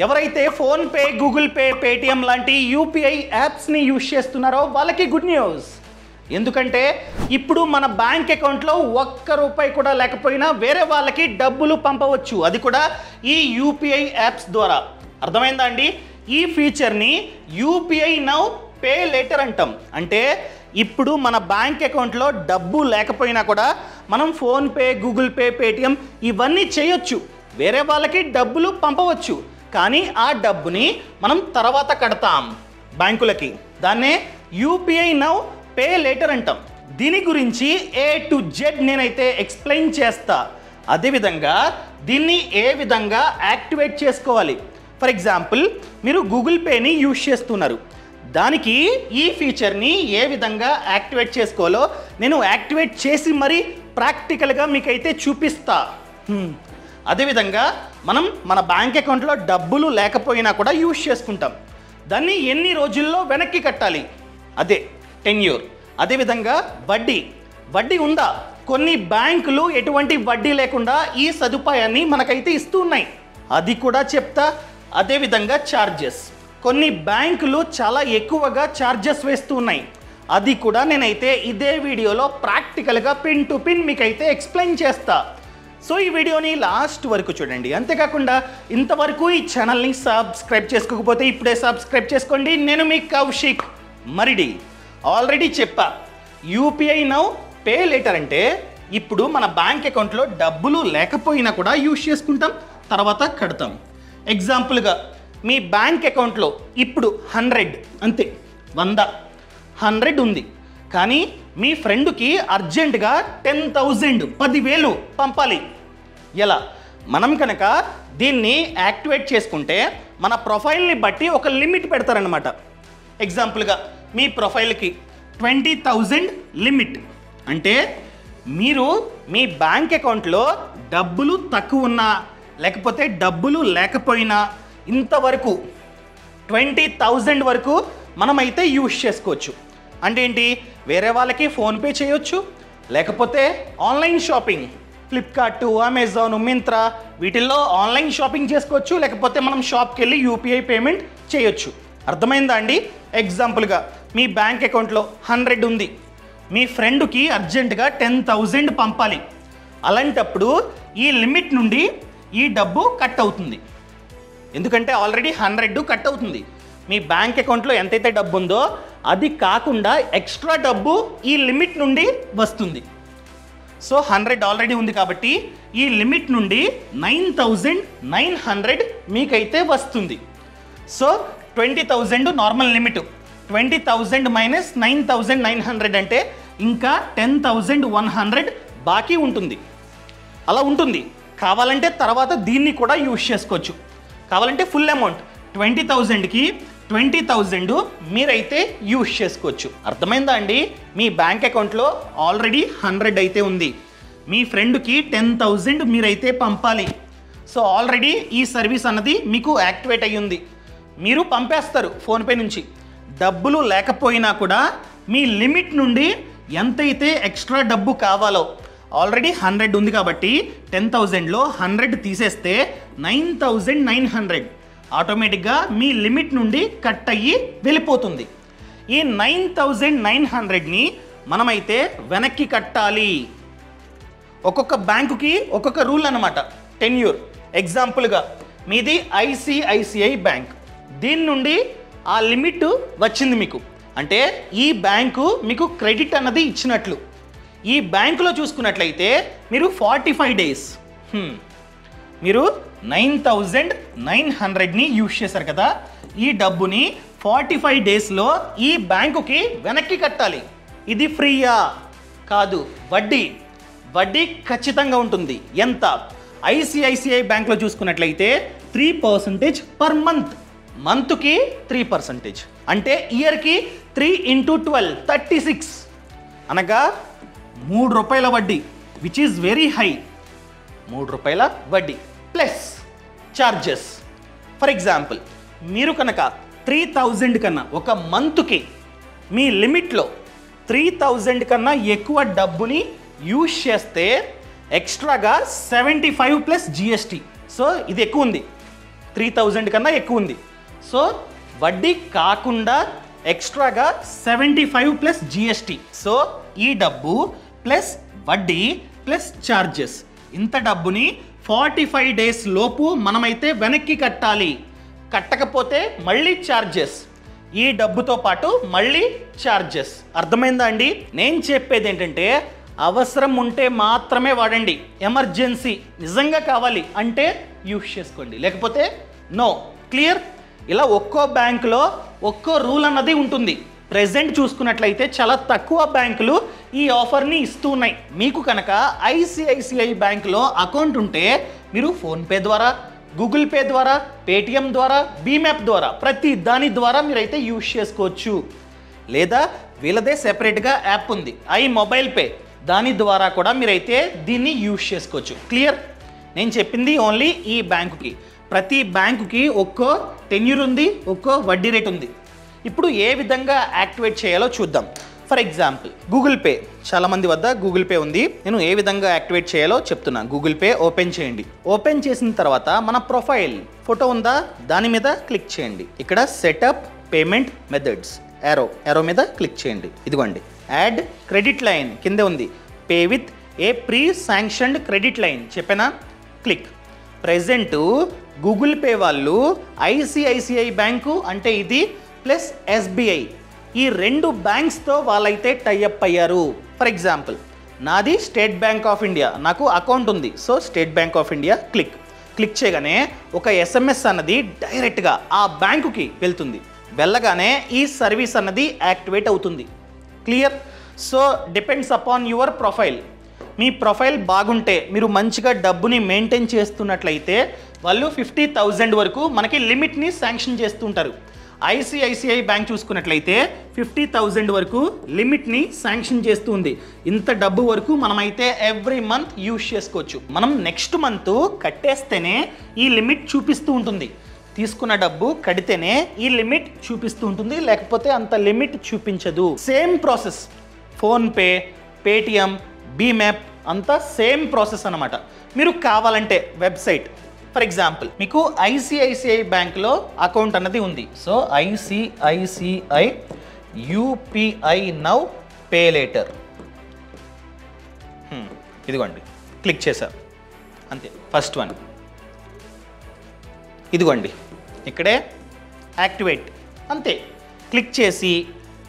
ఎవరైతే phone pay, Google pay, Paytm లాంటి UPI యాప్స్ని యూజ్ చేస్తున్నారో వాళ్ళకి గుడ్ న్యూస్. ఎందుకంటే ఇప్పుడు మన బ్యాంక్ అకౌంట్లో ₹1 కూడా లేకపోయినా వేరే వాళ్ళకి డబ్బులు పంపవచ్చు, అది కూడా ఈ యూపీఐ యాప్స్ ద్వారా. అర్థమైందా అండి? ఈ ఫీచర్ని యూపీఐ నౌ పే లేటర్ అంటాం. అంటే ఇప్పుడు మన బ్యాంక్ అకౌంట్లో డబ్బు లేకపోయినా కూడా మనం ఫోన్పే, గూగుల్ పే, పేటిఎం ఇవన్నీ చేయొచ్చు, వేరే వాళ్ళకి డబ్బులు పంపవచ్చు. కానీ ఆ డబ్బుని మనం తర్వాత కడతాం బ్యాంకులకి. దాన్నే యూపీఐ నౌ పే లేటర్ అంటాం. దీని గురించి A to Z నేనైతే ఎక్స్ప్లెయిన్ చేస్తా. అదేవిధంగా దీన్ని ఏ విధంగా యాక్టివేట్ చేసుకోవాలి. ఫర్ ఎగ్జాంపుల్, మీరు గూగుల్ పేని యూజ్ చేస్తున్నారు, దానికి ఈ ఫీచర్ని ఏ విధంగా యాక్టివేట్ చేసుకోవాలో నేను యాక్టివేట్ చేసి మరీ ప్రాక్టికల్గా మీకైతే చూపిస్తా. అదేవిధంగా మనం మన బ్యాంక్ అకౌంట్లో డబ్బులు లేకపోయినా కూడా యూజ్ చేసుకుంటాం. దాన్ని ఎన్ని రోజుల్లో వెనక్కి కట్టాలి, అదే టెన్యూర్. అదేవిధంగా వడ్డీ ఉందా? కొన్ని బ్యాంకులు ఎటువంటి వడ్డీ లేకుండా ఈ సదుపాయాన్ని మనకైతే ఇస్తూ ఉన్నాయి, అది కూడా చెప్తా. అదేవిధంగా ఛార్జెస్, కొన్ని బ్యాంకులు చాలా ఎక్కువగా ఛార్జెస్ వేస్తూ ఉన్నాయి, అది కూడా నేనైతే ఇదే వీడియోలో ప్రాక్టికల్గా పిన్ టు పిన్ మీకైతే ఎక్స్ప్లెయిన్ చేస్తా. సో ఈ వీడియోని లాస్ట్ వరకు చూడండి. అంతేకాకుండా ఇంతవరకు ఈ ఛానల్ని సబ్స్క్రైబ్ చేసుకోకపోతే ఇప్పుడే సబ్స్క్రైబ్ చేసుకోండి. నేను మీ కౌశిక్ మరిడి. ఆల్రెడీ చెప్పా, యూపీఐ నౌ పే లేటర్ అంటే ఇప్పుడు మన బ్యాంక్ అకౌంట్లో డబ్బులు లేకపోయినా కూడా యూజ్ చేసుకుంటాం, తర్వాత కడతాం. ఎగ్జాంపుల్గా మీ బ్యాంక్ అకౌంట్లో ఇప్పుడు 100 అంతే, 100 ఉంది, కానీ మీ ఫ్రెండ్కి అర్జెంటుగా 10,000 10,000 పంపాలి. ఎలా? మనం కనుక దీన్ని యాక్టివేట్ చేసుకుంటే మన ప్రొఫైల్ని బట్టి ఒక లిమిట్ పెడతారనమాట. ఎగ్జాంపుల్గా మీ ప్రొఫైల్కి 20,000 లిమిట్ అంటే మీరు మీ బ్యాంక్ అకౌంట్లో డబ్బులు తక్కువ ఉన్నా లేకపోతే డబ్బులు లేకపోయినా ఇంతవరకు 20,000 వరకు మనమైతే యూజ్ చేసుకోవచ్చు. అంటే ఏంటి? వేరే వాళ్ళకి ఫోన్పే చేయొచ్చు, లేకపోతే online shopping Flipkart, Amazon, Myntra వీటిల్లో ఆన్లైన్ షాపింగ్ చేసుకోవచ్చు, లేకపోతే మనం షాప్కి వెళ్ళి యూపీఐ పేమెంట్ చేయొచ్చు. అర్థమైందా అండి? ఎగ్జాంపుల్గా మీ బ్యాంక్ అకౌంట్లో 100 ఉంది, మీ ఫ్రెండ్కి అర్జెంటుగా 10,000 పంపాలి. అలాంటప్పుడు ఈ లిమిట్ నుండి ఈ డబ్బు కట్ అవుతుంది. ఎందుకంటే ఆల్రెడీ 100 కట్ అవుతుంది. మీ బ్యాంక్ అకౌంట్లో ఎంతైతే డబ్బు ఉందో అది కాకుండా ఎక్స్ట్రా డబ్బు ఈ లిమిట్ నుండి వస్తుంది. సో 100 ఆల్రెడీ ఉంది కాబట్టి ఈ లిమిట్ నుండి 9,900 మీకైతే వస్తుంది. సో 20,000 నార్మల్ లిమిట్, 20,000 మైనస్ 9,900 అంటే ఇంకా 10,100 బాకీ ఉంటుంది. అలా ఉంటుంది. కావాలంటే తర్వాత దీన్ని కూడా యూజ్ చేసుకోవచ్చు. కావాలంటే ఫుల్ అమౌంట్ 20,000కి 20,000 మీరైతే యూజ్ చేసుకోవచ్చు. అర్థమైందా అండి? మీ బ్యాంక్ అకౌంట్లో ఆల్రెడీ 100 అయితే ఉంది, మీ ఫ్రెండ్కి 10,000 మీరైతే పంపాలి. సో ఆల్రెడీ ఈ సర్వీస్ అన్నది మీకు యాక్టివేట్ అయ్యి ఉంది, మీరు పంపేస్తారు ఫోన్పే నుంచి. డబ్బులు లేకపోయినా కూడా మీ లిమిట్ నుండి ఎంతైతే ఎక్స్ట్రా డబ్బు కావాలో, ఆల్రెడీ 100 ఉంది కాబట్టి 10,000లో 100 తీసేస్తే 9,900 ఆటోమేటిక్గా మీ లిమిట్ నుండి కట్ అయ్యి వెళ్ళిపోతుంది. ఈ 9,900ని మనమైతే వెనక్కి కట్టాలి. ఒక్కొక్క బ్యాంకుకి ఒక్కొక్క రూల్ అన్నమాట, టెన్యూర్. ఎగ్జాంపుల్గా మీది ఐసిఐసిఐ బ్యాంక్, దీని నుండి ఆ లిమిట్ వచ్చింది మీకు, అంటే ఈ బ్యాంకు మీకు క్రెడిట్ అన్నది ఇచ్చినట్లు. ఈ బ్యాంకులో చూసుకున్నట్లయితే మీరు 45 డేస్ మీరు 9,900ని యూజ్ చేశారు కదా, ఈ డబ్బుని 45 డేస్లో ఈ బ్యాంకుకి వెనక్కి కట్టాలి. ఇది ఫ్రీయా? కాదు, వడ్డీ ఖచ్చితంగా ఉంటుంది. ఎంత? ఐసిఐసిఐ బ్యాంక్లో చూసుకున్నట్లయితే 3% పర్ మంత్కి 3%, అంటే ఇయర్కి 3 × 12 36, అనగా ₹3 వడ్డీ, విచ్ ఈజ్ వెరీ హై. ₹3 వడ్డీ ప్లస్ ఛార్జెస్. ఫర్ ఎగ్జాంపుల్, మీరు కనుక 3,000 కన్నా ఒక మంత్కి మీ లిమిట్లో 3,000 కన్నా ఎక్కువ డబ్బుని యూజ్ చేస్తే ఎక్స్ట్రాగా 75 ప్లస్ జిఎస్టీ. సో ఇది ఎక్కువ ఉంది. 3000 కన్నా ఎక్కువ ఉంది. సో వడ్డీ కాకుండా ఎక్స్ట్రాగా 75 ప్లస్ జిఎస్టీ. సో ఈ డబ్బు ప్లస్ వడ్డీ ప్లస్ ఛార్జెస్, ఇంత డబ్బుని 45 డేస్ లోపు మనమైతే వెనక్కి కట్టాలి. కట్టకపోతే మళ్ళీ ఛార్జెస్, ఈ డబ్బుతో పాటు మళ్ళీ ఛార్జెస్. అర్థమైందా అండి? నేను చెప్పేది ఏంటంటే అవసరం ఉంటే మాత్రమే వాడండి. ఎమర్జెన్సీ నిజంగా కావాలి అంటే యూస్ చేసుకోండి, లేకపోతే నో. క్లియర్? ఇలా ఒక్కో బ్యాంకులో ఒక్కో రూల్ అన్నది ఉంటుంది. ప్రెజెంట్ చూసుకున్నట్లయితే చాలా తక్కువ బ్యాంకులు ఈ ఆఫర్ని ఇస్తూ ఉన్నాయి. మీకు కనుక ఐసిఐసిఐ బ్యాంకులో అకౌంట్ ఉంటే మీరు ఫోన్పే ద్వారా, గూగుల్ పే ద్వారా, పేటిఎం ద్వారా, బీమ్యాప్ ద్వారా ప్రతి దాని ద్వారా మీరైతే యూజ్ చేసుకోవచ్చు. లేదా వీళ్ళదే సెపరేట్గా యాప్ ఉంది ఐ మొబైల్ పే, దాని ద్వారా కూడా మీరైతే దీన్ని యూజ్ చేసుకోవచ్చు. క్లియర్? నేను చెప్పింది ఓన్లీ ఈ బ్యాంకుకి. ప్రతి బ్యాంకుకి ఒక్కో టెన్యూర్ ఉంది, ఒక్కో వడ్డీ రేట్ ఉంది. ఇప్పుడు ఏ విధంగా యాక్టివేట్ చేయాలో చూద్దాం. ఫర్ ఎగ్జాంపుల్ గూగుల్ పే, చాలామంది వద్ద గూగుల్ పే ఉంది. నేను ఏ విధంగా యాక్టివేట్ చేయాలో చెప్తున్నా. గూగుల్ పే ఓపెన్ చేయండి. ఓపెన్ చేసిన తర్వాత మన ప్రొఫైల్ ఫోటో ఉందా, దాని మీద క్లిక్ చేయండి. ఇక్కడ సెటప్ పేమెంట్ మెథడ్స్ యారో మీద క్లిక్ చేయండి. ఇదిగోండి యాడ్ క్రెడిట్ లైన్ కిందే ఉంది. Pay with a pre sanctioned credit line చెప్పానా? క్లిక్. ప్రెజెంట్ గూగుల్ పే వాళ్ళు ఐసిఐసిఐ బ్యాంకు అంటే ఇది ప్లస్ ఎస్బీఐ, ఈ రెండు బ్యాంక్స్తో వాళ్ళైతే టైఅప్ అయ్యారు. ఫర్ ఎగ్జాంపుల్ నాది స్టేట్ బ్యాంక్ ఆఫ్ ఇండియా, నాకు అకౌంట్ ఉంది. So state bank of India click చేయగానే ఒక ఎస్ఎంఎస్ అన్నది డైరెక్ట్గా ఆ బ్యాంకుకి వెళ్తుంది. వెళ్ళగానే ఈ సర్వీస్ అన్నది యాక్టివేట్ అవుతుంది. Clear? So depends upon your profile. Me profile బాగుంటే, మీరు మంచిగా డబ్బుని మెయింటైన్ చేస్తున్నట్లయితే వాళ్ళు 50,000 వరకు మనకి లిమిట్ని శాంక్షన్ చేస్తుంటారు. ఐసిఐసిఐ బ్యాంక్ చూసుకున్నట్లయితే 50,000 వరకు లిమిట్ని శాంక్షన్ చేస్తుంది. ఇంత డబ్బు వరకు మనమైతే ఎవ్రీ మంత్ యూజ్ చేసుకోవచ్చు. మనం నెక్స్ట్ మంత్ కట్టేస్తేనే ఈ లిమిట్ చూపిస్తూ ఉంటుంది. తీసుకున్న డబ్బు కడితేనే ఈ లిమిట్ చూపిస్తూ ఉంటుంది, లేకపోతే అంత లిమిట్ చూపించదు. సేమ్ ప్రాసెస్ ఫోన్పే, పేటిఎం, బీమ్యాప్ అంతా సేమ్ ప్రాసెస్ అన్నమాట. మీరు కావాలంటే వెబ్సైట్, ఫర్ ఎగ్జాంపుల్ మీకు ఐసిఐసిఐ బ్యాంక్లో అకౌంట్ అన్నది ఉంది. So ICICI UPI now pay later, ఇదిగోండి క్లిక్ చేశారు అంతే. ఫస్ట్ వన్ ఇదిగోండి ఇక్కడే యాక్టివేట్ అంతే. క్లిక్ చేసి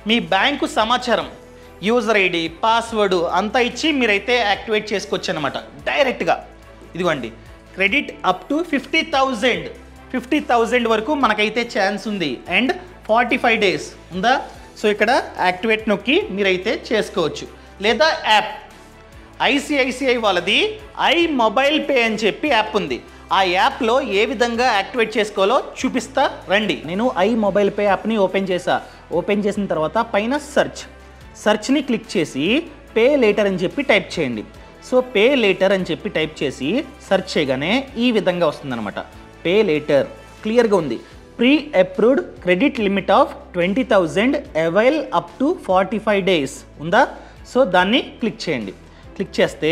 మీ బ్యాంకు సమాచారం, యూజర్ ఐడి, పాస్వర్డ్ అంతా ఇచ్చి మీరైతే యాక్టివేట్ చేసుకోవచ్చు అనమాట డైరెక్ట్గా. ఇదిగోండి క్రెడిట్ అప్ టు 50,000 వరకు మనకైతే ఛాన్స్ ఉంది. అండ్ 45 డేస్ ఉందా? సో ఇక్కడ యాక్టివేట్ నొక్కి మీరైతే చేసుకోవచ్చు. లేదా యాప్ ఐసిఐసిఐ వాళ్ళది ఐ మొబైల్ పే అని చెప్పి యాప్ ఉంది. ఆ యాప్లో ఏ విధంగా యాక్టివేట్ చేసుకోవాలో చూపిస్తా రండి. నేను ఐ మొబైల్ పే యాప్ని ఓపెన్ చేసా. ఓపెన్ చేసిన తర్వాత పైన సర్చ్ని క్లిక్ చేసి పే లేటర్ అని చెప్పి టైప్ చేయండి. సో పే లేటర్ అని చెప్పి టైప్ చేసి సెర్చ్ చేయగానే ఈ విధంగా వస్తుందన్నమాట. పే లేటర్ క్లియర్గా ఉంది. Pre approved credit limit of 20,000 avail up to 45 days ఉందా? సో దాన్ని క్లిక్ చేయండి. క్లిక్ చేస్తే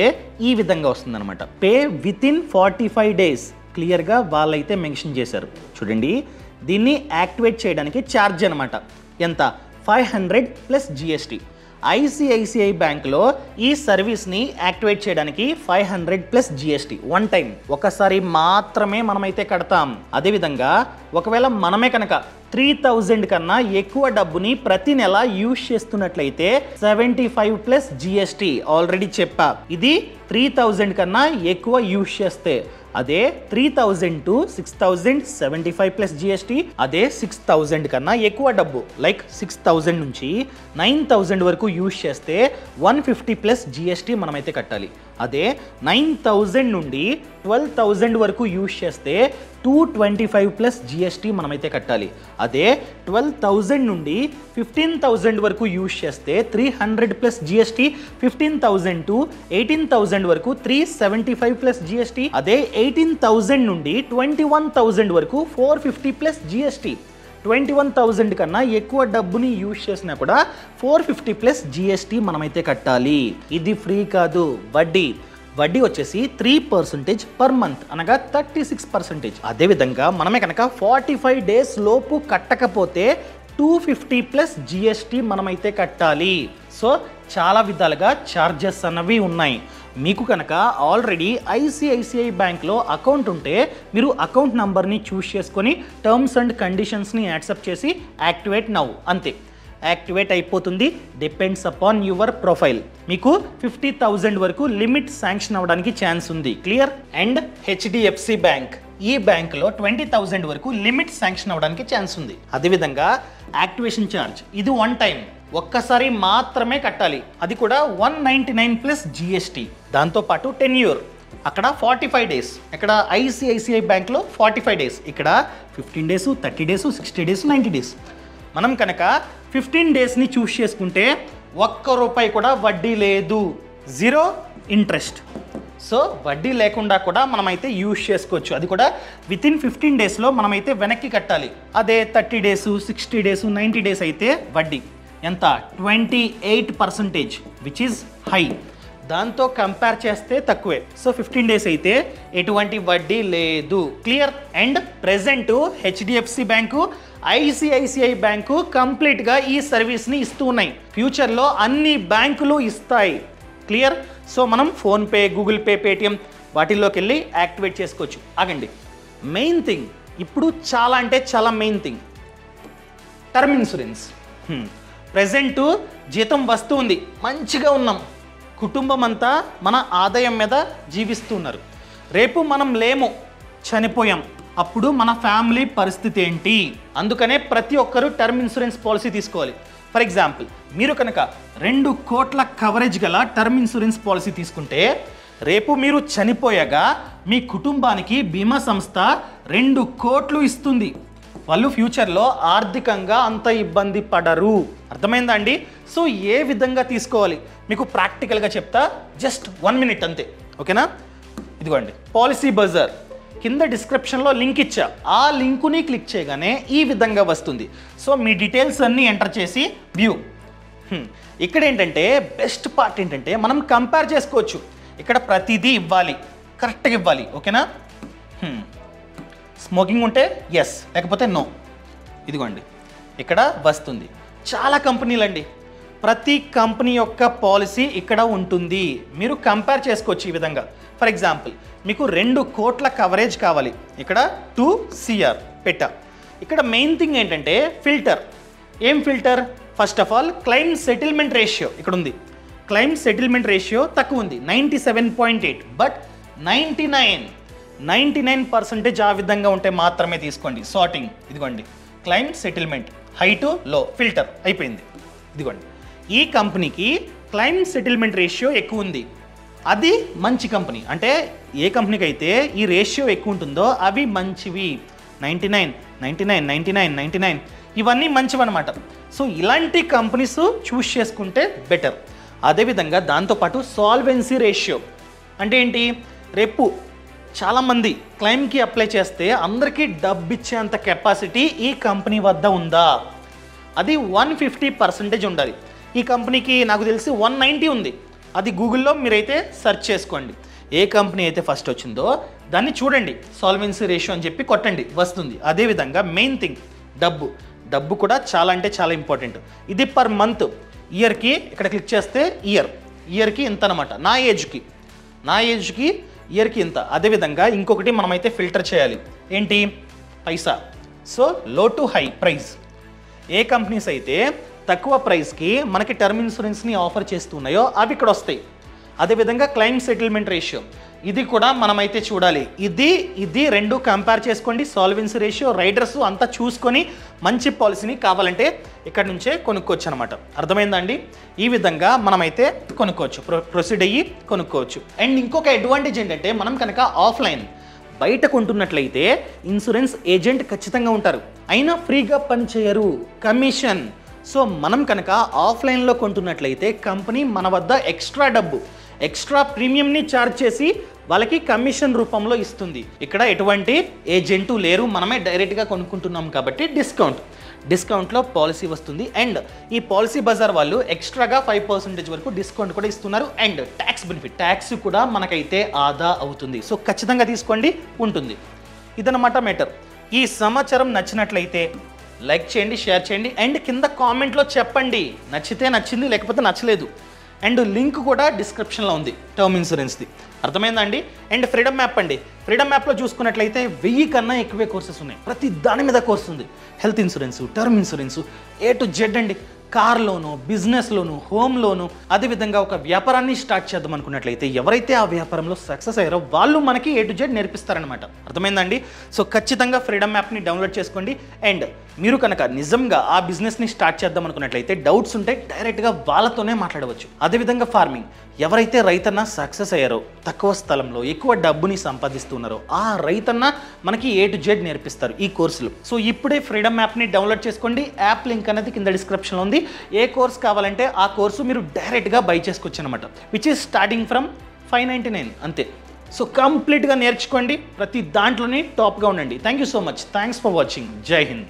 ఈ విధంగా వస్తుందన్నమాట. పే విత్ ఇన్ 45 డేస్ క్లియర్గా వాళ్ళైతే మెన్షన్ చేశారు. చూడండి దీన్ని యాక్టివేట్ చేయడానికి ఛార్జ్ అనమాట. ఎంత? 500 ప్లస్ జిఎస్టీ. ఐసిఐసిఐ బ్యాంక్లో ఈ సర్వీస్ని యాక్టివేట్ చేయడానికి 500 ప్లస్ జిఎస్టీ వన్ టైం, ఒకసారి మాత్రమే మనమైతే కడతాం. అదేవిధంగా ఒకవేళ మనమే కనుక 3,000 కన్నా ఎక్కువ డబ్బుని ప్రతి నెల యూజ్ చేస్తున్నట్లయితే 75 ప్లస్ జిఎస్టీ ఆల్రెడీ చెప్పా. ఇది 3,000 కన్నా ఎక్కువ యూజ్ చేస్తే. అదే 3,000 to 6,000 75 ప్లస్ జిఎస్టీ. అదే 6,000 కన్నా ఎక్కువ డబ్బు లైక్ 6,000 నుంచి 9,000 వరకు యూజ్ చేస్తే 150 ప్లస్ జిఎస్టీ మనమైతే కట్టాలి. అదే 9,000 నుండి 12,000 వరకు యూజ్ చేస్తే 225 ప్లస్ జిఎస్టీ మనమైతే కట్టాలి. అదే 12,000 నుండి 15,000 వరకు యూజ్ చేస్తే 300 ప్లస్ జిఎస్టీ. 15,000 టు 18,000 వరకు 375 ప్లస్ జిఎస్టీ. అదే 18,000 నుండి 21,000 వరకు 450 ప్లస్ జిఎస్టీ. 21,000 కన్నా ఎక్కువ డబ్బుని యూజ్ చేసినా కూడా 450 ప్లస్ జిఎస్టీ మనమైతే కట్టాలి. ఇది ఫ్రీ కాదు, వడ్డీ. వడ్డీ వచ్చేసి 3% పర్ మంత్, అనగా 36%. అదేవిధంగా మనమే కనుక 45 డేస్ లోపు కట్టకపోతే 250 ప్లస్ జిఎస్టీ మనమైతే కట్టాలి. సో చాలా విధాలుగా ఛార్జెస్ అన్నవి ఉన్నాయి. మీకు కనుక ఆల్రెడీ ఐసిఐసిఐ బ్యాంక్లో అకౌంట్ ఉంటే మీరు అకౌంట్ నంబర్ని చూస్ చేసుకొని టర్మ్స్ అండ్ కండిషన్స్ని యాక్సెప్ట్ చేసి యాక్టివేట్ నౌ, అంతే. యాక్టివేట్ అయిపోతుంది. Depends upon your profile. మీకు 50,000 వరకు లిమిట్ శాంక్షన్ అవ్వడానికి ఛాన్స్ ఉంది. క్లియర్? అండ్ హెచ్డిఎఫ్సి బ్యాంక్, ఈ బ్యాంక్లో 20,000 వరకు లిమిట్ శాంక్షన్ అవ్వడానికి ఛాన్స్ ఉంది. అదేవిధంగా యాక్టివేషన్ ఛార్జ్ ఇది 1 టైం, ఒక్కసారి మాత్రమే కట్టాలి. అది కూడా 199 ప్లస్ జిఎస్టీ. దాంతోపాటు 10 year, అక్కడ 45 డేస్. ఇక్కడ ఐసిఐసిఐ బ్యాంక్లో 45 డేస్, ఇక్కడ 15 డేస్, 30 డేస్, 60 డేస్, 90 డేస్. మనం కనుక 15 డేస్ని చూస్ చేసుకుంటే ₹1 కూడా వడ్డీ లేదు, 0 ఇంట్రెస్ట్. సో వడ్డీ లేకుండా కూడా మనమైతే యూజ్ చేసుకోవచ్చు. అది కూడా వితిన్ 15 డేస్లో మనమైతే వెనక్కి కట్టాలి. అదే 30 డేస్, 60 డేస్, 90 డేస్ అయితే వడ్డీ ఎంత? 28%, విచ్ ఈజ్ హై. దాంతో కంపేర్ చేస్తే తక్కువే. సో 15 డేస్ అయితే ఎటువంటి వడ్డీ లేదు. Clear? And present HDFC bank, ICICI bank కంప్లీట్గా ఈ సర్వీస్ని ఇస్తూ ఉన్నాయి. ఫ్యూచర్లో అన్ని బ్యాంకులు ఇస్తాయి. క్లియర్? సో మనం ఫోన్పే, గూగుల్ పే, పేటిఎం వాటిల్లోకి వెళ్ళి యాక్టివేట్ చేసుకోవచ్చు. ఆగండి, మెయిన్ థింగ్ ఇప్పుడు చాలా అంటే చాలా main thing, term insurance. Present జీతం వస్తూ ఉంది, మంచిగా ఉన్నాం, కుటుంబం అంతా మన ఆదాయం మీద జీవిస్తున్నారు. రేపు మనం లేము, చనిపోయాం, అప్పుడు మన ఫ్యామిలీ పరిస్థితి ఏంటి? అందుకనే ప్రతి ఒక్కరూ టర్మ్ ఇన్సూరెన్స్ పాలసీ తీసుకోవాలి. ఫర్ ఎగ్జాంపుల్, మీరు కనుక 2 కోట్ల కవరేజ్ గల టర్మ్ ఇన్సూరెన్స్ పాలసీ తీసుకుంటే రేపు మీరు చనిపోయాగా మీ కుటుంబానికి బీమా సంస్థ 2 కోట్లు ఇస్తుంది. వాళ్ళు ఫ్యూచర్లో ఆర్థికంగా అంత ఇబ్బంది పడరు. అర్థమైందా అండి? సో ఏ విధంగా తీసుకోవాలి మీకు ప్రాక్టికల్గా చెప్తా. జస్ట్ 1 minute అంతే, ఓకేనా? ఇదిగోండి, పాలసీ బజార్ కింద డిస్క్రిప్షన్లో లింక్ ఇచ్చా. ఆ లింకుని క్లిక్ చేయగానే ఈ విధంగా వస్తుంది. సో మీ డీటెయిల్స్ అన్నీ ఎంటర్ చేసి వ్యూ. ఇక్కడ ఏంటంటే బెస్ట్ పార్ట్ ఏంటంటే మనం కంపేర్ చేసుకోవచ్చు. ఇక్కడ ప్రతిదీ ఇవ్వాలి, కరెక్ట్గా ఇవ్వాలి, ఓకేనా? స్మోకింగ్ ఉంటే ఎస్, లేకపోతే నో. ఇదిగోండి ఇక్కడ వస్తుంది. చాలా కంపెనీలు అండి, ప్రతి కంపెనీ యొక్క పాలసీ ఇక్కడ ఉంటుంది. మీరు కంపేర్ చేసుకోవచ్చు ఈ విధంగా. ఫర్ ఎగ్జాంపుల్, మీకు 2 కోట్ల కవరేజ్ కావాలి, ఇక్కడ 2 CR పెట్టా. ఇక్కడ మెయిన్ థింగ్ ఏంటంటే ఫిల్టర్. ఏం filter? First of all claim settlement ratio ఇక్కడ ఉంది. క్లెయిమ్ సెటిల్మెంట్ రేషియో తక్కువ ఉంది, 97.8. బట్ 99% ఆ విధంగా ఉంటే మాత్రమే తీసుకోండి. సార్టింగ్ ఇదిగోండి, క్లెయిమ్ సెటిల్మెంట్ హై టు లో, ఫిల్టర్ అయిపోయింది. ఇదిగోండి, ఈ కంపెనీకి క్లెయిమ్ సెటిల్మెంట్ రేషియో ఎక్కువ ఉంది, అది మంచి కంపెనీ. అంటే ఏ కంపెనీకి అయితే ఈ రేషియో ఎక్కువ ఉంటుందో అవి మంచివి. 99, 99, 99, 99 ఇవన్నీ మంచివి అనమాట. సో ఇలాంటి కంపెనీస్ చూస్ చేసుకుంటే బెటర్. అదేవిధంగా దాంతోపాటు సాల్వెన్సీ రేషియో అంటే ఏంటి? రేపు చాలామంది క్లెయిమ్కి అప్లై చేస్తే అందరికీ డబ్బు ఇచ్చేంత కెపాసిటీ ఈ కంపెనీ వద్ద ఉందా? అది 150% ఉండాలి. ఈ కంపెనీకి నాకు తెలిసి 190 ఉంది. అది గూగుల్లో మీరైతే సెర్చ్ చేసుకోండి. ఏ కంపెనీ అయితే ఫస్ట్ వచ్చిందో దాన్ని చూడండి, సాల్వెన్సీ రేషియో అని చెప్పి కొట్టండి, వస్తుంది. అదేవిధంగా మెయిన్ థింగ్ డబ్బు కూడా చాలా అంటే చాలా ఇంపార్టెంట్. ఇది పర్ మంత్, ఇయర్కి ఇక్కడ క్లిక్ చేస్తే ఇయర్కి ఇంత అనమాట. నా ఏజ్కి ఇయర్కి ఇంత. అదేవిధంగా ఇంకొకటి మనమైతే ఫిల్టర్ చేయాలి, ఏంటి? పైసా. సో లో to high price. A companies అయితే తక్కువ ప్రైస్కి మనకి టర్మ్ ఇన్సూరెన్స్ని ఆఫర్ చేస్తున్నాయో అవి ఇక్కడ వస్తాయి. అదేవిధంగా క్లెయిమ్ సెటిల్మెంట్ రేషియో ఇది కూడా మనమైతే చూడాలి. ఇది 2 కంపేర్ చేసుకోండి. సాల్వెన్సీ రేషియో, రైడర్స్ అంతా చూసుకొని మంచి పాలసీని కావాలంటే ఇక్కడ నుంచే కొనుక్కోవచ్చు అనమాట. అర్థమైందా అండి? ఈ విధంగా మనమైతే కొనుక్కోవచ్చు, ప్రొసీడ్ అయ్యి కొనుక్కోవచ్చు. అండ్ ఇంకొక అడ్వాంటేజ్ ఏంటంటే మనం కనుక ఆఫ్లైన్ బయట కొంటున్నట్లయితే ఇన్సూరెన్స్ ఏజెంట్ ఖచ్చితంగా ఉంటారు, అయినా ఫ్రీగా పనిచేయరు, కమిషన్. సో మనం కనుక ఆఫ్లైన్లో కొంటున్నట్లయితే కంపెనీ మన వద్ద ఎక్స్ట్రా ప్రీమియంని ఛార్జ్ చేసి వాళ్ళకి కమిషన్ రూపంలో ఇస్తుంది. ఇక్కడ ఎటువంటి ఏజెంటు లేరు, మనమే డైరెక్ట్గా కొనుక్కుంటున్నాం కాబట్టి డిస్కౌంట్లో పాలసీ వస్తుంది. అండ్ ఈ పాలసీ బజార్ వాళ్ళు ఎక్స్ట్రాగా 5% వరకు డిస్కౌంట్ కూడా ఇస్తున్నారు. అండ్ ట్యాక్స్ బెనిఫిట్, ట్యాక్స్ కూడా మనకైతే ఆదా అవుతుంది. సో ఖచ్చితంగా తీసుకోండి, ఉంటుంది. ఇదన్నమాట మ్యాటర్. ఈ సమాచారం నచ్చినట్లయితే లైక్ చేయండి, షేర్ చేయండి, అండ్ కింద కామెంట్లో చెప్పండి నచ్చితే నచ్చింది, లేకపోతే నచ్చలేదు. అండ్ లింక్ కూడా డిస్క్రిప్షన్లో ఉంది టర్మ్ ఇన్సూరెన్స్ది. అర్థమైందండి. అండ్ ఫ్రీడమ్ యాప్ అండి, ఫ్రీడమ్ యాప్లో చూసుకున్నట్లయితే 1000 కన్నా ఎక్కువే కోర్సెస్ ఉన్నాయి. ప్రతి దాని మీద కోర్స్ ఉంది. Health insurance, term insurance, A to Z అండి. కార్ లోను, బిజినెస్ లోను, హోమ్ లోను, అదేవిధంగా ఒక వ్యాపారాన్ని స్టార్ట్ చేద్దాం అనుకున్నట్లయితే ఎవరైతే ఆ వ్యాపారంలో సక్సెస్ అయ్యారో వాళ్ళు మనకి A to Z నేర్పిస్తారనమాట. అర్థమైందండి. సో ఖచ్చితంగా ఫ్రీడమ్ యాప్ని డౌన్లోడ్ చేసుకోండి. అండ్ మీరు కనుక నిజంగా ఆ బిజినెస్ని స్టార్ట్ చేద్దాం అనుకున్నట్లయితే డౌట్స్ ఉంటే డైరెక్ట్గా వాళ్ళతోనే మాట్లాడవచ్చు. అదేవిధంగా ఫార్మింగ్, ఎవరైతే రైతన్న సక్సెస్ అయ్యారో, తక్కువ స్థలంలో ఎక్కువ డబ్బుని సంపాదిస్తున్నారో ఆ రైతన్న మనకి A to Z నేర్పిస్తారు ఈ కోర్సులు. సో ఇప్పుడే ఫ్రీడమ్ యాప్ని డౌన్లోడ్ చేసుకోండి. యాప్ లింక్ అనేది కింద డిస్క్రిప్షన్లో ఉంది. ఏ కోర్స్ కావాలంటే ఆ కోర్సు మీరు డైరెక్ట్గా బై చేసుకోవచ్చు అనమాట. విచ్ ఈస్ స్టార్టింగ్ ఫ్రమ్ 599 అంతే. సో కంప్లీట్గా నేర్చుకోండి, ప్రతి దాంట్లోనే టాప్గా ఉండండి. Thank you so much. Thanks for watching. జై హింద్.